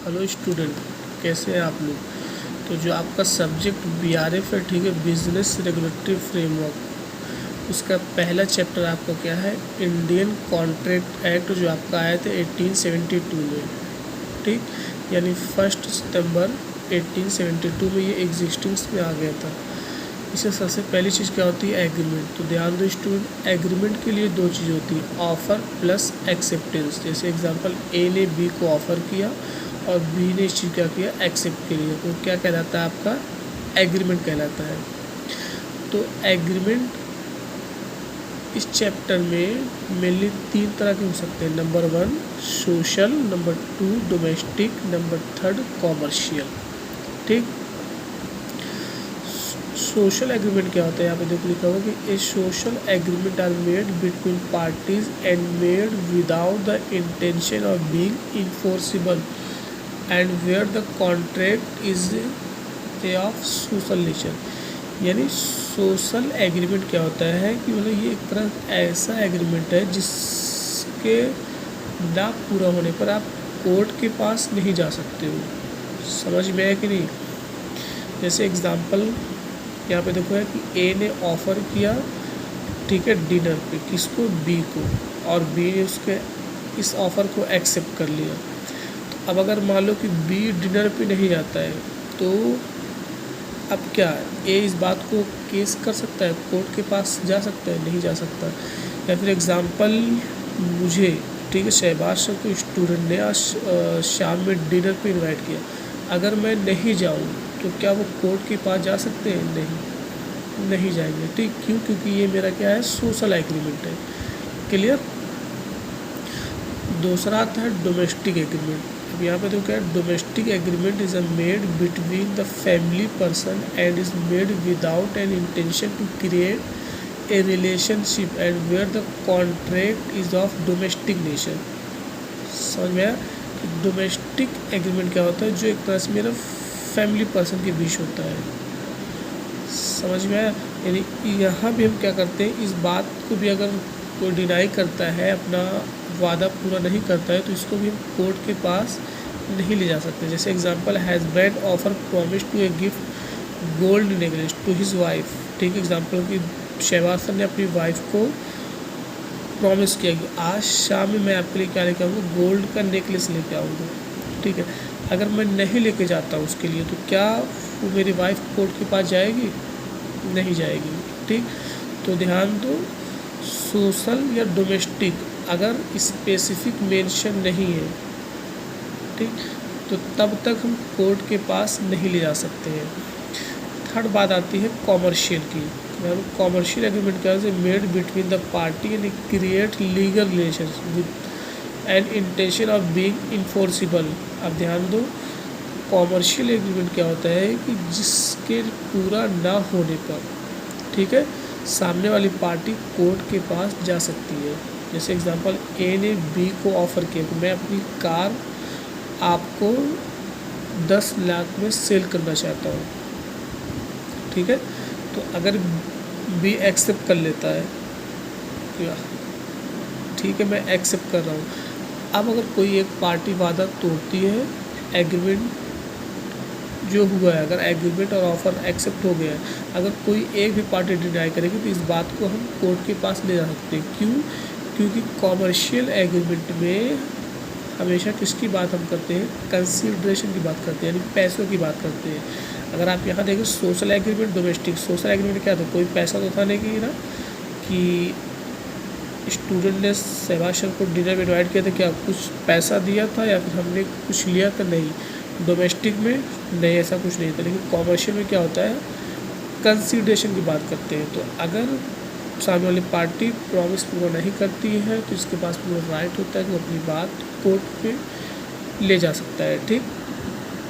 Hello student, कैसे हैं आप लोग। तो जो आपका सब्जेक्ट बीआरएफ है, ठीक है, बिजनेस रेगुलेटरी फ्रेमवर्क, उसका पहला चैप्टर आपका क्या है, इंडियन कॉन्ट्रैक्ट एक्ट, जो आपका आया था 1872 में, ठीक, यानी 1 सितंबर 1872 में ये एग्जिस्टिंग्स में आ गया था। इससे सबसे पहली चीज़ क्या होती है, एग्रीमेंट। तो ध्यान दो स्टूडेंट, एग्रीमेंट के लिए दो चीज़ होती है, ऑफ़र प्लस एक्सेप्टेंस। जैसे एग्जांपल, ए ने बी को ऑफ़र किया और बी ने इस चीज़ क्या किया, एक्सेप्ट के लिए, तो क्या कहलाता है, आपका एग्रीमेंट कहलाता है। तो एग्रीमेंट इस चैप्टर में मेनली 3 तरह के हो सकते हैं। Number 1 social, number 2 domestic, number 3 commercial, ठीक। सोशल एग्रीमेंट क्या होता है, यहाँ पे देखो लिखा हुआ कि a social agreement are made between parties and made without the intention of being enforceable and where the contract is a of social nature. यानी सोशल एग्रीमेंट क्या होता है कि मतलब ये एक तरह ऐसा एग्रीमेंट है जिसके ना पूरा होने पर आप कोर्ट के पास नहीं जा सकते हो। समझ में है कि नहीं। जैसे एग्जांपल यहाँ पे देखो है कि ए ने ऑफ़र किया, ठीक है, डिनर पे, किसको, बी को, और बी ने उसके इस ऑफ़र को एक्सेप्ट कर लिया। तो अब अगर मान लो कि बी डिनर पे नहीं जाता है, तो अब क्या है, ए इस बात को केस कर सकता है, कोर्ट के पास जा सकता है, नहीं जा सकता। या फिर एग्जांपल, मुझे, ठीक है, शहबाज सर को स्टूडेंट ने आज शाम में डिनर पे इनवाइट किया, अगर मैं नहीं जाऊँ तो क्या वो कोर्ट के पास जा सकते हैं, नहीं जाएंगे, ठीक। क्यों, क्योंकि ये मेरा क्या है, सोशल एग्रीमेंट है। क्लियर। दूसरा आता है डोमेस्टिक एग्रीमेंट। अब यहाँ पे तो क्या है, domestic agreement is a made between the family person and is made without an intention to create a relationship and where the contract is of domestic nature. समझ में आया। डोमेस्टिक एग्रीमेंट क्या होता है, जो एक तरह से मेरा फैमिली पर्सन के बीच होता है। समझ में आया। यानी यहाँ भी हम क्या करते हैं, इस बात को भी अगर कोई डिनाई करता है, अपना वादा पूरा नहीं करता है, तो इसको भी हम कोर्ट के पास नहीं ले जा सकते। जैसे example, husband offer promise to a gift gold necklace to his wife, ठीक। एग्जांपल कि शहबाज सर ने अपनी वाइफ को प्रॉमिस किया कि आज शाम में मैं आपके लिए क्या लेके आऊँगा, गोल्ड का नेकलेस लेके आऊँगा, ठीक है। अगर मैं नहीं लेके जाता हूँ उसके लिए, तो क्या वो मेरी वाइफ कोर्ट के पास जाएगी, नहीं जाएगी, ठीक। तो ध्यान दो, सोशल या डोमेस्टिक अगर स्पेसिफिक मेंशन नहीं है, ठीक, तो तब तक हम कोर्ट के पास नहीं ले जा सकते हैं। थर्ड बात आती है कॉमर्शियल की। कॉमर्शियल एग्रीमेंट क्या है, made between the party and create legal relation with an intention of being enforceable. अब ध्यान दो, कॉमर्शियल एग्रीमेंट क्या होता है कि जिसके पूरा ना होने पर, ठीक है, सामने वाली पार्टी कोर्ट के पास जा सकती है। जैसे एग्जांपल, ए ने बी को ऑफ़र किया कि मैं अपनी कार आपको 10 लाख में सेल करना चाहता हूँ, ठीक है। तो अगर बी एक्सेप्ट कर लेता है, ठीक है, मैं एक्सेप्ट कर रहा हूँ। अब अगर कोई एक पार्टी वादा तोड़ती है, एग्रीमेंट जो हुआ है, अगर एग्रीमेंट और ऑफ़र एक्सेप्ट हो गया है, अगर कोई एक भी पार्टी डिनाई करेगी, तो इस बात को हम कोर्ट के पास ले जा सकते हैं। क्यों, क्योंकि कॉमर्शियल एग्रीमेंट में हमेशा किसकी बात हम करते हैं, कंसीडरेशन की बात करते हैं, यानी पैसों की बात करते हैं। अगर आप यहाँ देखें, social agreement, domestic, social agreement क्या था, कोई पैसा तो था नहीं कि ना, कि स्टूडेंट ने शहबाज सर को डिनर में इन्वाइट किया था, क्या कुछ पैसा दिया था या फिर हमने कुछ लिया था, नहीं। डोमेस्टिक में नहीं, ऐसा कुछ नहीं था। लेकिन कॉमर्शियल में क्या होता है, कंसीडरेशन की बात करते हैं। तो अगर सामने वाली पार्टी प्रॉमिस पूरा नहीं करती है, तो इसके पास पूरा राइट होता है कि वो अपनी बात कोर्ट पे ले जा सकता है, ठीक।